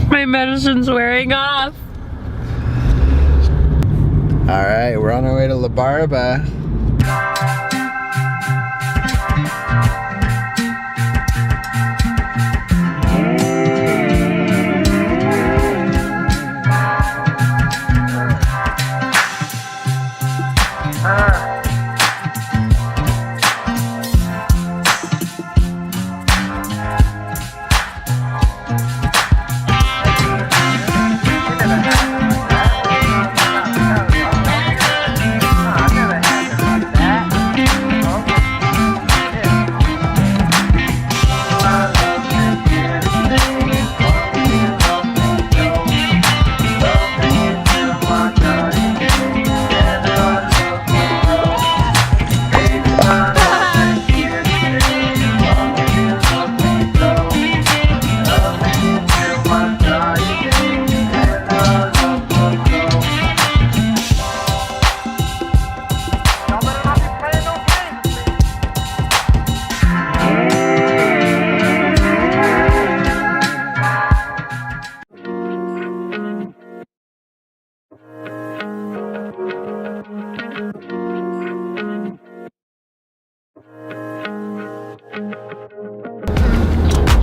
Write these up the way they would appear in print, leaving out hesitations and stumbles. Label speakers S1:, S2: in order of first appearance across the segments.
S1: My medicine's wearing off.
S2: Alright, we're on our way to Labarba.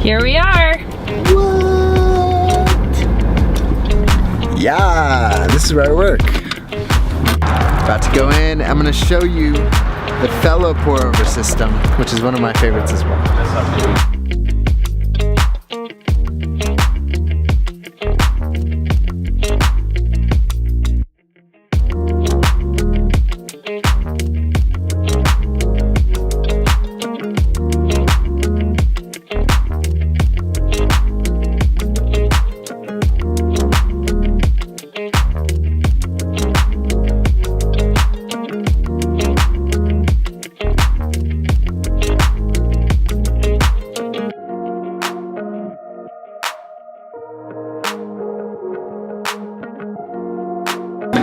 S1: Here we are.
S2: What? Yeah, this is where I work. About to go in. I'm going to show you the fellow pour over system, which is one of my favorites as well.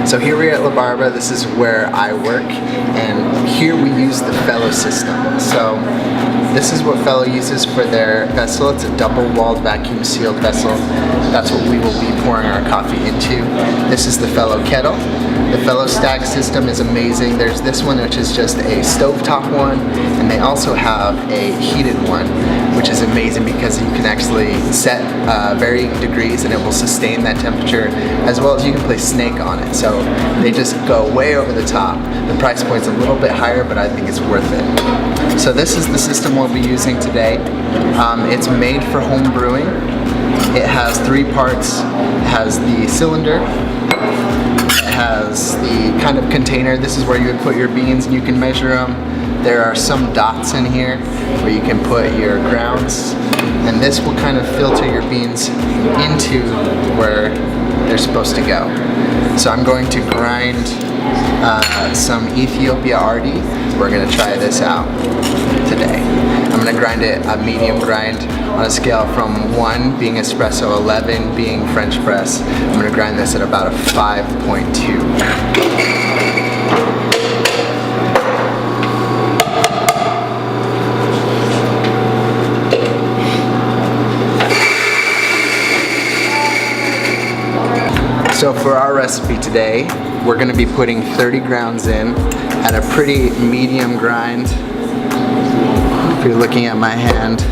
S2: So here we are at Labarba. This is where I work, and here we use the Fellow system. So this is what Fellow uses for their vessel. It's a double-walled vacuum-sealed vessel. That's what we will be pouring our coffee into. This is the Fellow kettle. The Fellow stack system is amazing. There's this one, which is just a stovetop one, and they also have a heated one, which is amazing because you can actually set varying degrees and it will sustain that temperature, as well as you can play snake on it. So they just go way over the top. The price point's a little bit higher, but I think it's worth it. So this is the system we'll be using today. It's made for home brewing. It has 3 parts. It has the cylinder. It has the kind of container. This is where you would put your beans and you can measure them. There are some dots in here where you can put your grounds, and this will kind of filter your beans into where they're supposed to go. So I'm going to grind some Ethiopia RD. We're going to try this out today. I'm going to grind it a medium grind on a scale from 1 being espresso, 11 being French press. I'm going to grind this at about a 5.2. So for our recipe today, we're going to be putting 30 grounds in at a pretty medium grind. If you're looking at my hand,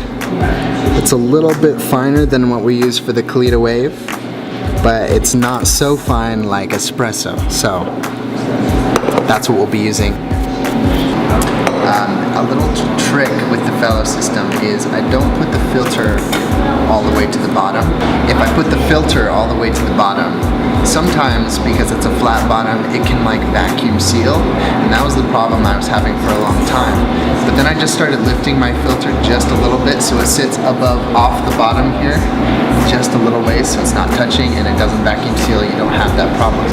S2: it's a little bit finer than what we use for the Kalita Wave, but it's not so fine like espresso. So that's what we'll be using. A little trick with the Fellow system is I don't put the filter all the way to the bottom. If I put the filter all the way to the bottom, sometimes because it's a flat bottom, it can like vacuum seal, and that was the problem I was having for a long time. But then I just started lifting my filter just a little bit so it sits above off the bottom here, just a little ways so it's not touching and it doesn't vacuum seal. You don't have that problem.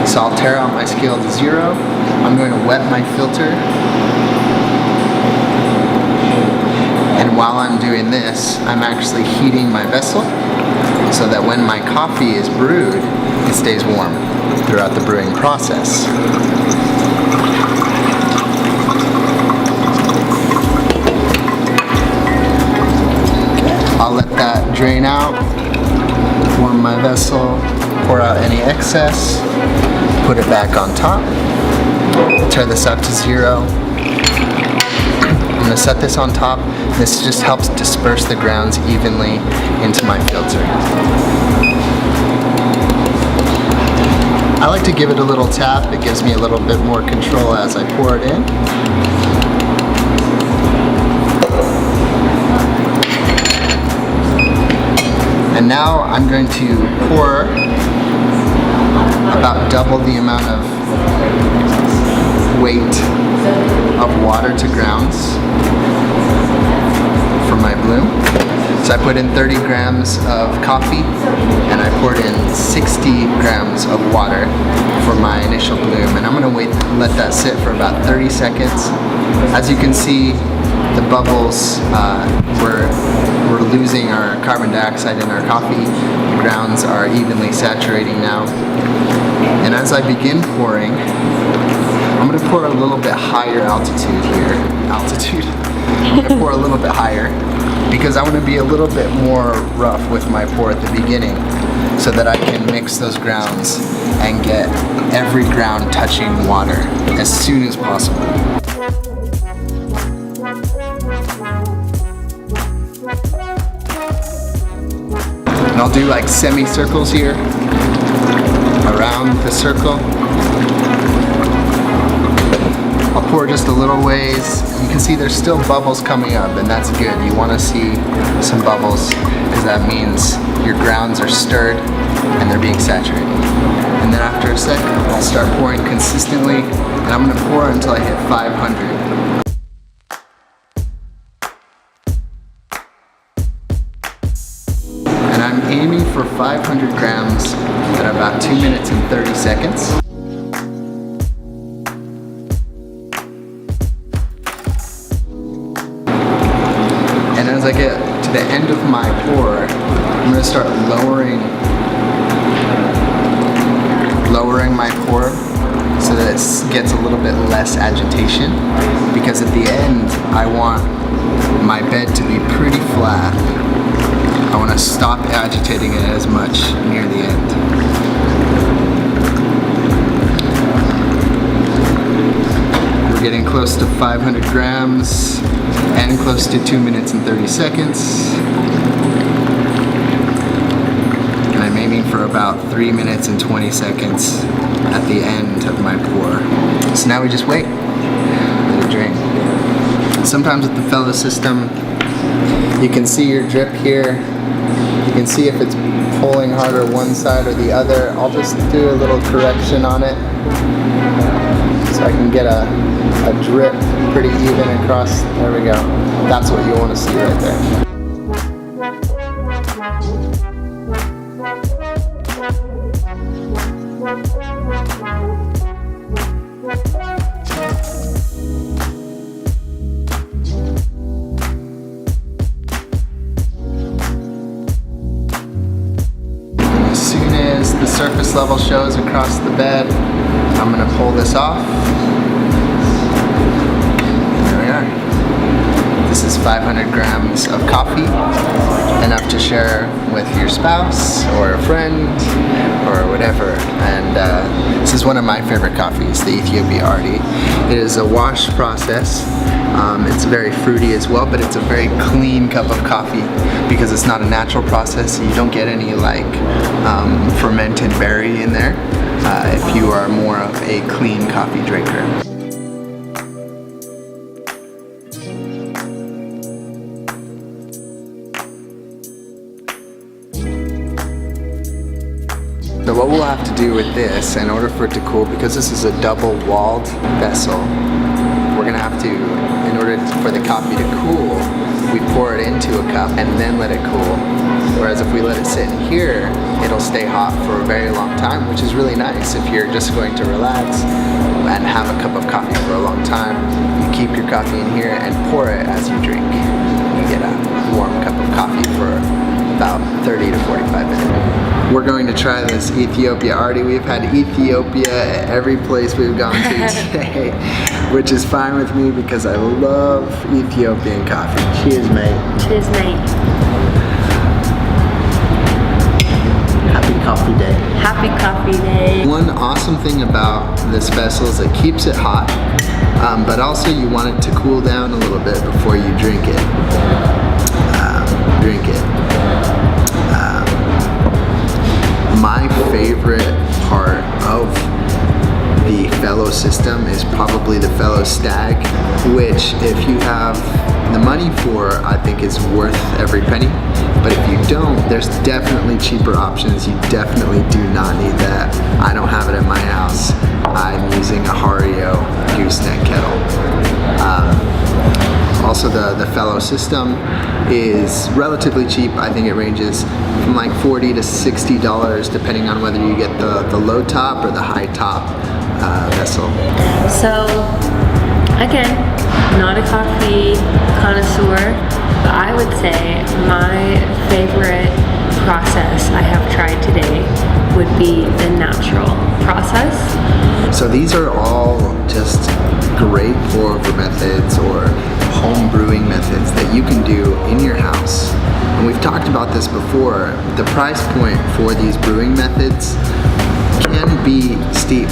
S2: So I'll tare out my scale to 0. I'm going to wet my filter. And while I'm doing this, I'm actually heating my vessel so that when my coffee is brewed, it stays warm throughout the brewing process. I'll let that drain out, warm my vessel, pour out any excess, put it back on top, turn this up to 0. I'm going to set this on top. This just helps disperse the grounds evenly into my filter. I like to give it a little tap. It gives me a little bit more control as I pour it in. And now I'm going to pour about double the amount of weight of water to grounds for my bloom. So I put in 30 grams of coffee and I poured in 60 grams of water for my initial bloom, and I'm gonna let that sit for about 30 seconds. As you can see, the bubbles, we're losing our carbon dioxide in our coffee. The grounds are evenly saturating now. And as I begin pouring, I'm gonna pour a little bit higher altitude here. I'm gonna pour a little bit higher because I want to be a little bit more rough with my pour at the beginning so that I can mix those grounds and get every ground touching water as soon as possible. And I'll do like semicircles here around the circle. I'll pour just a little ways. You can see there's still bubbles coming up, and that's good. You want to see some bubbles because that means your grounds are stirred and they're being saturated. And then after a sec, I'll start pouring consistently, and I'm going to pour until I hit 500. And I'm aiming for 500 grams at about 2 minutes and 30 seconds. And as I get to the end of my pour, I'm going to start lowering my pour so that it gets a little bit less agitation, because at the end I want my bed to be pretty flat. I want to stop agitating it as much near the end. We're getting close to 500 grams and close to 2 minutes and 30 seconds. And I'm aiming for about 3 minutes and 20 seconds at the end of my pour. So now we just wait, let it drain. Sometimes with the Fellow system, you can see your drip here. You can see if it's pulling harder one side or the other. I'll just do a little correction on it so I can get a drip pretty even across. There we go. That's what you want to see right there. As soon as the surface level shows across the bed, I'm going to pull this off. This is 500 grams of coffee, enough to share with your spouse or a friend or whatever. And this is one of my favorite coffees, the Ethiopia Arti. It is a wash process. It's very fruity as well, but it's a very clean cup of coffee because it's not a natural process. You don't get any like fermented berry in there if you are more of a clean coffee drinker. So what we'll have to do with this, in order for it to cool, because this is a double-walled vessel, we're gonna have to, in order for the coffee to cool, we pour it into a cup and then let it cool. Whereas if we let it sit in here, it'll stay hot for a very long time, which is really nice if you're just going to relax and have a cup of coffee for a long time. You keep your coffee in here and pour it as you drink. You get a warm cup of coffee for about 30 to 45 minutes. We're going to try this Ethiopia Arti. We've had Ethiopia at every place we've gone to today, which is fine with me because I love Ethiopian coffee. Cheers, mate.
S1: Cheers, mate.
S2: this vessel is it keeps it hot, but also you want it to cool down a little bit before you drink it. My favorite part of the Fellow system is probably the Fellow Stag, which if you have the money for, I think is worth every penny. But if you don't, there's definitely cheaper options. You definitely do not need that. I don't have it in my house. I'm using a Hario gooseneck kettle. Also the Fellow system is relatively cheap. I think it ranges from like $40 to $60 depending on whether you get the low top or the high top vessel.
S1: So, again, not a coffee connoisseur, but I would say my favorite process I have tried today would be the natural process.
S2: So these are all just great pour-over methods or home brewing methods that you can do in your house. And we've talked about this before. The price point for these brewing methods can be steep,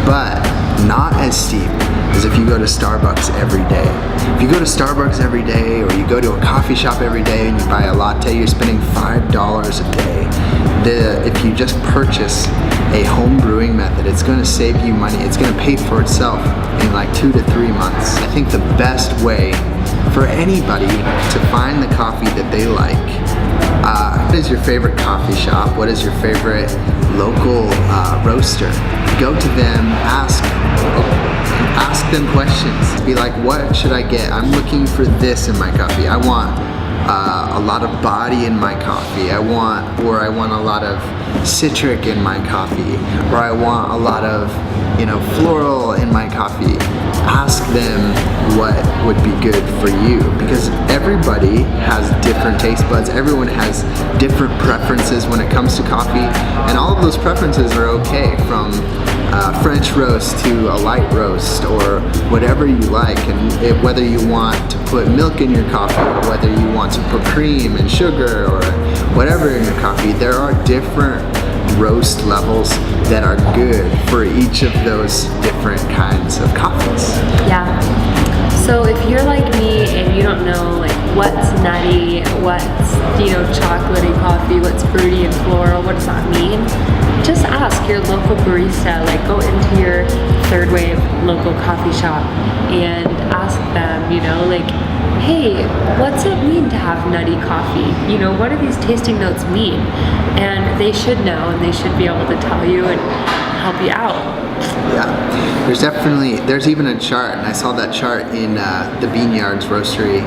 S2: but not as steep as if you go to Starbucks every day. If you go to Starbucks every day, or you go to a coffee shop every day and you buy a latte, you're spending $5 a day. If you just purchase a home brewing method, it's going to save you money. It's going to pay for itself in like 2 to 3 months. I think the best way for anybody to find the coffee that they like, what is your favorite coffee shop? What is your favorite local roaster? Go to them, ask them questions. Be like, what should I get? I'm looking for this in my coffee. I want a lot of body in my coffee. I want a lot of citric in my coffee, or I want a lot of, floral in my coffee. Ask them what would be good for you, because everybody has different taste buds. Everyone has different preferences when it comes to coffee, and all of those preferences are okay, from French roast to a light roast, or whatever you like. And whether you want to put milk in your coffee, or whether you want to put cream and sugar or whatever in your coffee, there are different roast levels that are good for each of those different kinds of coffees.
S1: Yeah. So if you're like me and you don't know like what's nutty, what's chocolatey coffee, what's fruity and floral, what does that mean? Just ask your local barista. Like, go into your third wave local coffee shop and ask them, hey, what's it mean to have nutty coffee? What do these tasting notes mean? And they should know, and they should be able to tell you and help you out.
S2: Yeah, there's even a chart, and I saw that chart in the Bean Yards Roastery.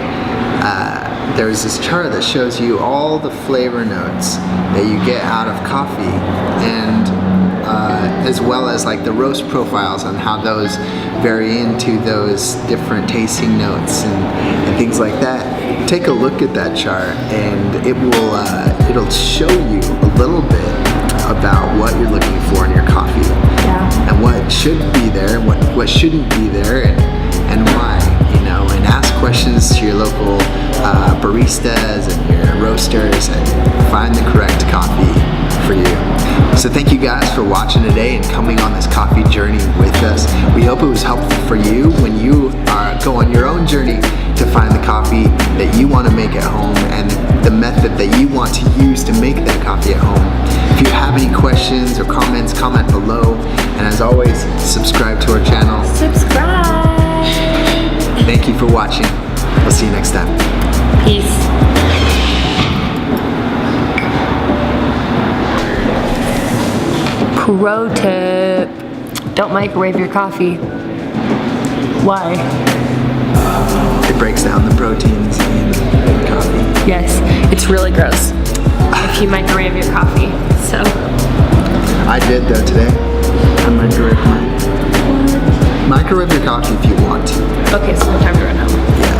S2: There's this chart that shows you all the flavor notes that you get out of coffee, and as well as like the roast profiles on how those vary into those different tasting notes and things like that. Take a look at that chart, and it'll show you a little bit about what you're looking for in your coffee.
S1: Yeah.
S2: And what should be there, and what shouldn't be there, and why, and ask questions to your local baristas and your roasters, and find the correct coffee for you. So thank you guys for watching today and coming on this coffee journey with us. We hope it was helpful for you when you go on your own journey to find the coffee that you want to make at home, and the method that you want to use to make that coffee at home. If you have any questions or comments, comment below. And as always, subscribe to our channel.
S1: Subscribe.
S2: Thank you for watching. We'll see you next time.
S1: Peace. Pro tip: don't microwave your coffee. Why?
S2: It breaks down the proteins in coffee.
S1: Yes, it's really gross if you microwave your coffee. So
S2: I did though today. I microwaved mine. Microwave your coffee if you want to.
S1: okay, so time to run home.
S2: Yeah.